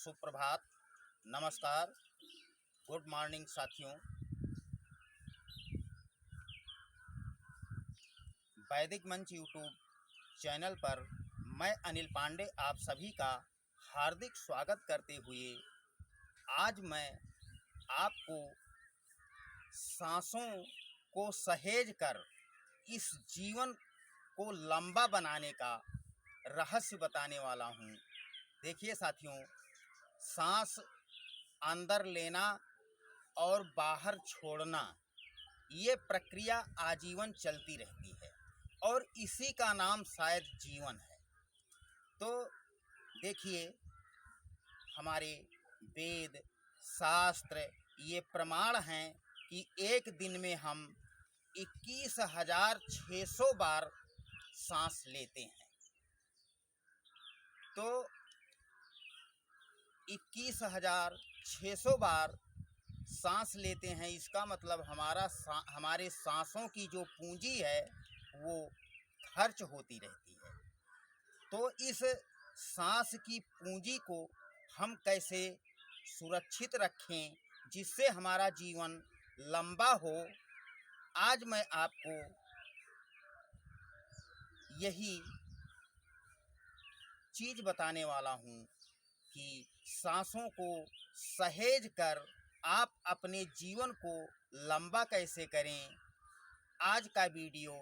सुप्रभात, नमस्कार, good morning साथियों। वैदिक मंच यूट्यूब चैनल पर मैं अनिल पांडे आप सभी का हार्दिक स्वागत करते हुए आज मैं आपको सांसों को सहेज कर इस जीवन को लंबा बनाने का रहस्य बताने वाला हूँ। देखिए साथियों, सांस अंदर लेना और बाहर छोड़ना, ये प्रक्रिया आजीवन चलती रहती है और इसी का नाम शायद जीवन है। तो देखिए, हमारे वेद शास्त्र ये प्रमाण हैं कि एक दिन में हम 21,600 बार सांस लेते हैं। तो 21,600 बार सांस लेते हैं, इसका मतलब हमारे सांसों की जो पूंजी है वो खर्च होती रहती है। तो इस सांस की पूंजी को हम कैसे सुरक्षित रखें जिससे हमारा जीवन लंबा हो, आज मैं आपको यही चीज़ बताने वाला हूँ कि सांसों को सहेज कर आप अपने जीवन को लंबा कैसे करें। आज का वीडियो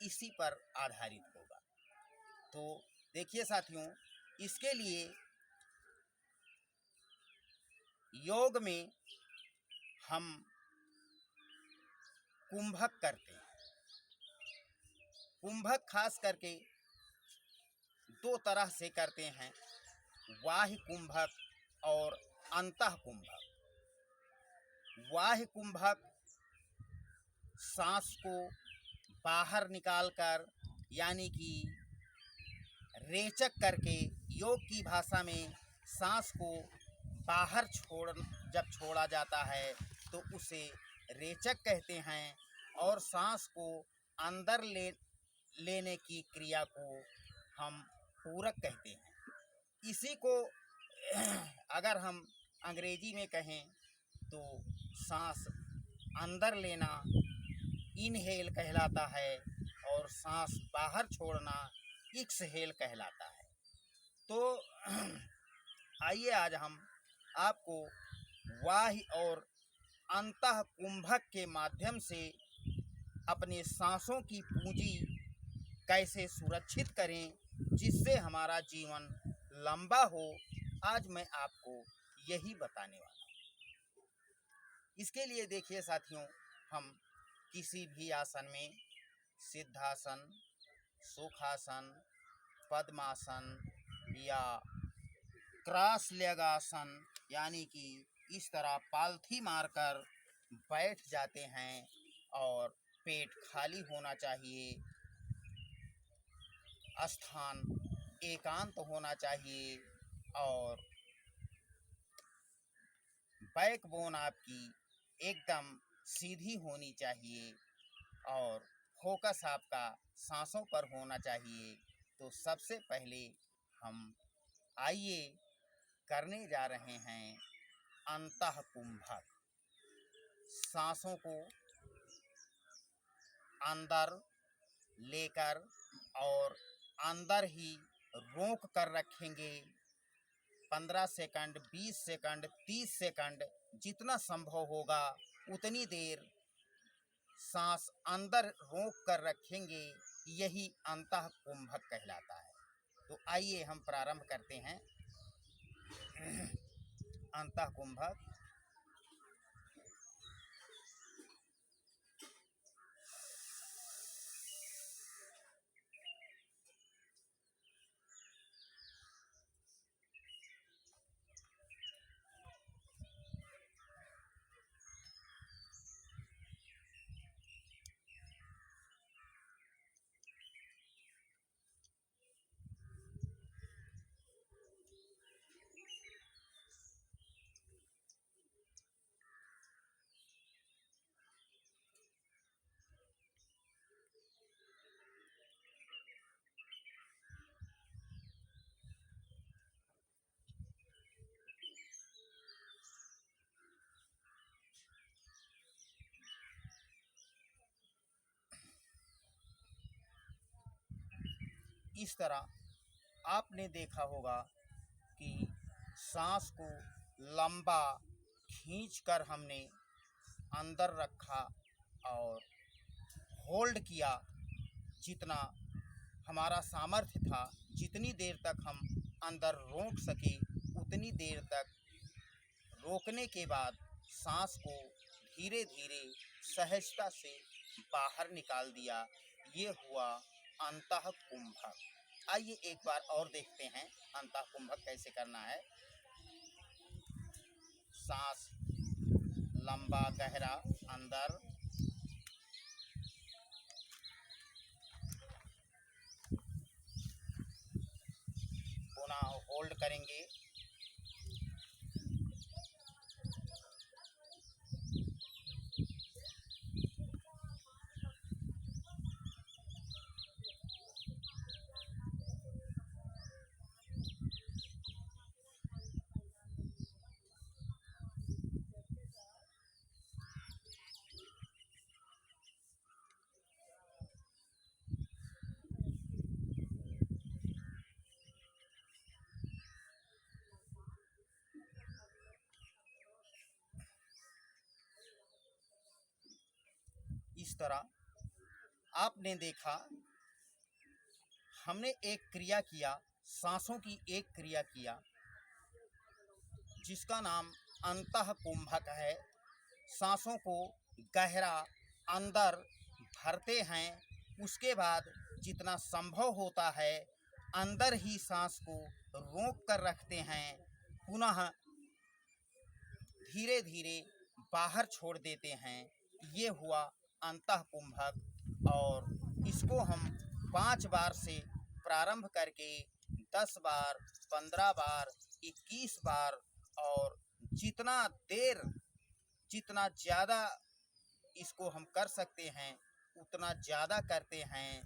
इसी पर आधारित होगा। तो देखिए साथियों, इसके लिए योग में हम कुंभक करते हैं। कुंभक खास करके दो तरह से करते हैं, बाह्य कुंभक और अंतः कुंभक। बाह्य कुंभक सांस को बाहर निकालकर, यानी कि रेचक करके, योग की भाषा में सांस को बाहर जब छोड़ा जाता है तो उसे रेचक कहते हैं, और सांस को अंदर लेने की क्रिया को हम पूरक कहते हैं। इसी को अगर हम अंग्रेजी में कहें तो सांस अंदर लेना इनहेल कहलाता है और सांस बाहर छोड़ना एक्सहेल कहलाता है। तो आइए आज हम आपको बाह्य और अंतः कुंभक के माध्यम से अपने सांसों की पूंजी कैसे सुरक्षित करें जिससे हमारा जीवन लंबा हो, आज मैं आपको यही बताने वाला हूँ। इसके लिए देखिए साथियों, हम किसी भी आसन में, सिद्धासन, सुखासन, पद्मासन या क्रॉस लेग आसन, यानी कि इस तरह पालथी मारकर बैठ जाते हैं और पेट खाली होना चाहिए, स्थान एकांत होना चाहिए और बैकबोन आपकी एकदम सीधी होनी चाहिए और फोकस आपका सांसों पर होना चाहिए। तो सबसे पहले हम आइए करने जा रहे हैं अंतः कुंभक। सांसों को अंदर लेकर और अंदर ही रोक कर रखेंगे। 15 सेकंड, 20 सेकंड, 30 सेकंड, जितना संभव होगा उतनी देर सांस अंदर रोक कर रखेंगे। यही अंतः कुंभक कहलाता है। तो आइए हम प्रारंभ करते हैं अंतः कुंभक। इस तरह आपने देखा होगा कि सांस को लंबा खींचकर हमने अंदर रखा और होल्ड किया। जितना हमारा सामर्थ्य था, जितनी देर तक हम अंदर रोक सके उतनी देर तक रोकने के बाद सांस को धीरे धीरे सहजता से बाहर निकाल दिया। ये हुआ अंतः कुंभक। आइए एक बार और देखते हैं अंतः कुंभक कैसे करना है। सांस लंबा गहरा अंदर, पुनः होल्ड करेंगे, इस तरह आपने देखा हमने एक क्रिया किया, सांसों की एक क्रिया किया जिसका नाम अंतः कुंभक है। सांसों को गहरा अंदर भरते हैं, उसके बाद जितना संभव होता है अंदर ही सांस को रोक कर रखते हैं, पुनः धीरे धीरे बाहर छोड़ देते हैं। ये हुआ अंतः कुंभक और इसको हम 5 बार से प्रारंभ करके 10 बार, 15 बार, 21 बार और जितना देर, जितना ज़्यादा इसको हम कर सकते हैं उतना ज़्यादा करते हैं।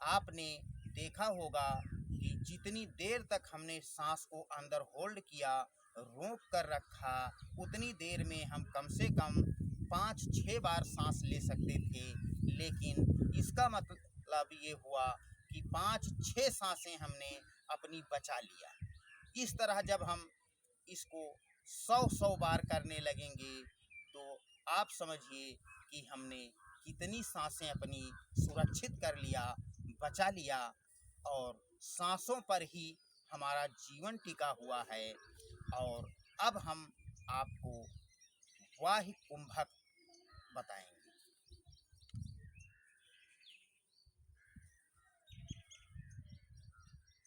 आपने देखा होगा कि जितनी देर तक हमने सांस को अंदर होल्ड किया, रोक कर रखा, उतनी देर में हम कम से कम 5-6 बार सांस ले सकते थे। लेकिन इसका मतलब ये हुआ कि 5-6 सांसें हमने अपनी बचा लिया। इस तरह जब हम इसको 100 बार करने लगेंगे तो आप समझिए कि हमने कितनी सांसें अपनी सुरक्षित कर लिया, बचा लिया और सांसों पर ही हमारा जीवन टिका हुआ है। और अब हम आपको वाही कुंभक बताएंगे।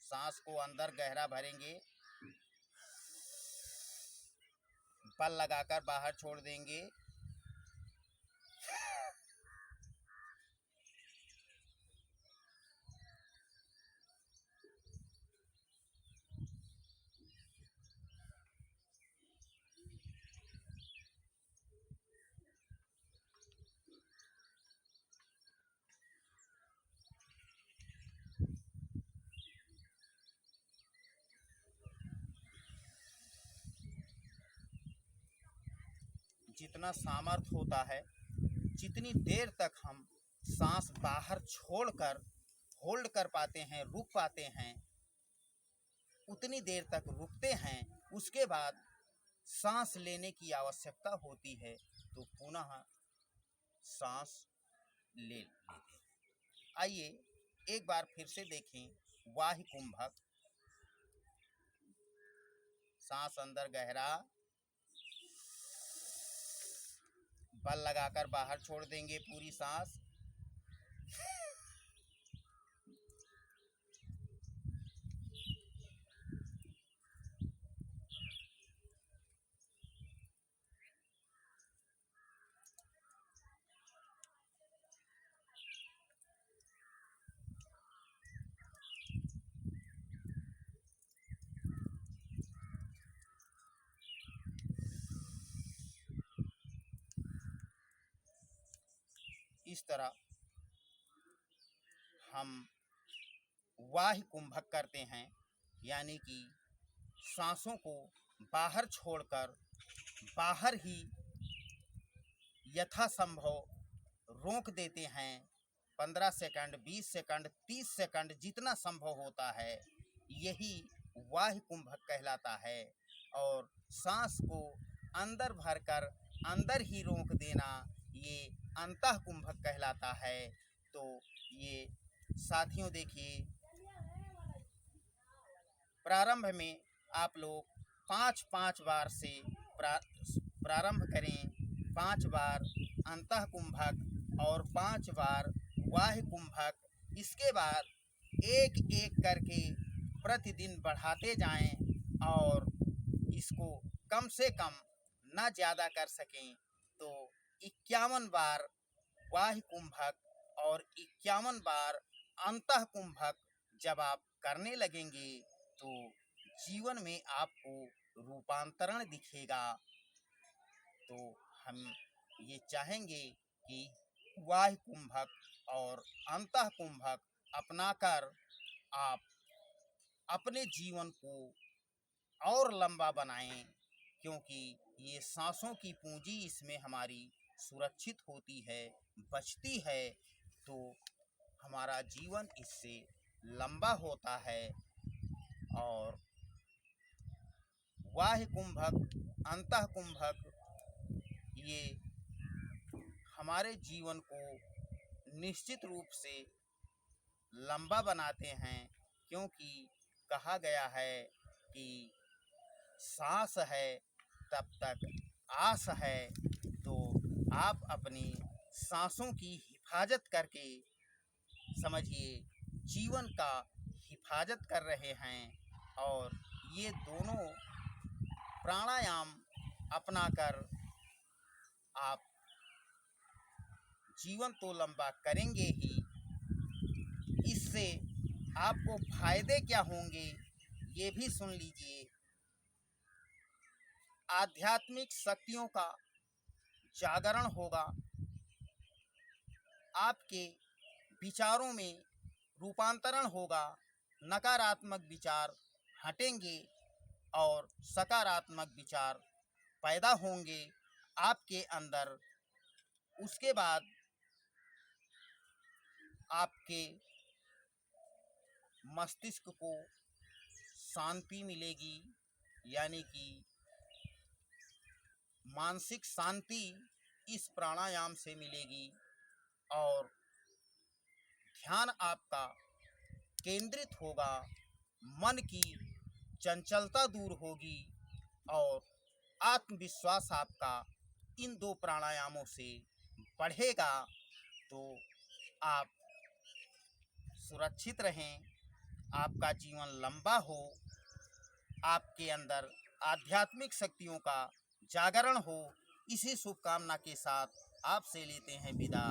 सांस को अंदर गहरा भरेंगे, बल लगाकर बाहर छोड़ देंगे, जितना सामर्थ्य होता है, जितनी देर तक हम सांस बाहर छोड़कर होल्ड कर पाते हैं, रुक पाते हैं, उतनी देर तक रुकते हैं। उसके बाद सांस लेने की आवश्यकता होती है तो पुनः सांस ले लेते हैं। आइए एक बार फिर से देखें वाही कुंभक। सांस अंदर गहरा, बल लगाकर बाहर छोड़ देंगे पूरी सांस, इस तरह हम वाही कुंभक करते हैं, यानी कि सांसों को बाहर छोड़कर बाहर ही यथासंभव रोक देते हैं 15 सेकंड, 20 सेकंड, 30 सेकंड जितना संभव होता है, यही वायु कुंभक कहलाता है। और सांस को अंदर भरकर अंदर ही रोक देना, ये अंतः कुंभक कहलाता है। तो ये साथियों देखिए, प्रारंभ में आप लोग 5-5 बार से प्रारंभ करें। 5 बार अंतः कुंभक और 5 बार बाह्य कुंभक। इसके बाद एक एक करके प्रतिदिन बढ़ाते जाएं और इसको कम से कम ना ज़्यादा कर सकें तो 51 बार बाह्य कुंभक और 51 बार अंतः कुंभक जब आप करने लगेंगे तो जीवन में आपको रूपांतरण दिखेगा। तो हम ये चाहेंगे कि बाह्य कुंभक और अंतः कुंभक अपनाकर आप अपने जीवन को और लंबा बनाएं, क्योंकि ये सांसों की पूंजी इसमें हमारी सुरक्षित होती है, बचती है, तो हमारा जीवन इससे लंबा होता है। और बाह्य कुंभक, अंतः कुंभक ये हमारे जीवन को निश्चित रूप से लंबा बनाते हैं, क्योंकि कहा गया है कि सांस है तब तक आस है। तो आप अपनी सांसों की हिफाजत करके समझिए जीवन का हिफाजत कर रहे हैं। और ये दोनों प्राणायाम अपनाकर आप जीवन तो लंबा करेंगे ही, इससे आपको फायदे क्या होंगे ये भी सुन लीजिए। आध्यात्मिक शक्तियों का जागरण होगा, आपके विचारों में रूपांतरण होगा, नकारात्मक विचार हटेंगे और सकारात्मक विचार पैदा होंगे आपके अंदर। उसके बाद आपके मस्तिष्क को शांति मिलेगी, यानी कि मानसिक शांति इस प्राणायाम से मिलेगी और ध्यान आपका केंद्रित होगा, मन की चंचलता दूर होगी और आत्मविश्वास आपका इन 2 प्राणायामों से बढ़ेगा। तो आप सुरक्षित रहें, आपका जीवन लंबा हो, आपके अंदर आध्यात्मिक शक्तियों का जागरण हो। इसी शुभकामना के साथ आपसे लेते हैं विदा।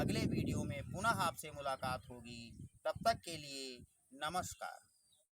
अगले वीडियो में पुनः आपसे मुलाकात होगी। तब तक के लिए नमस्कार।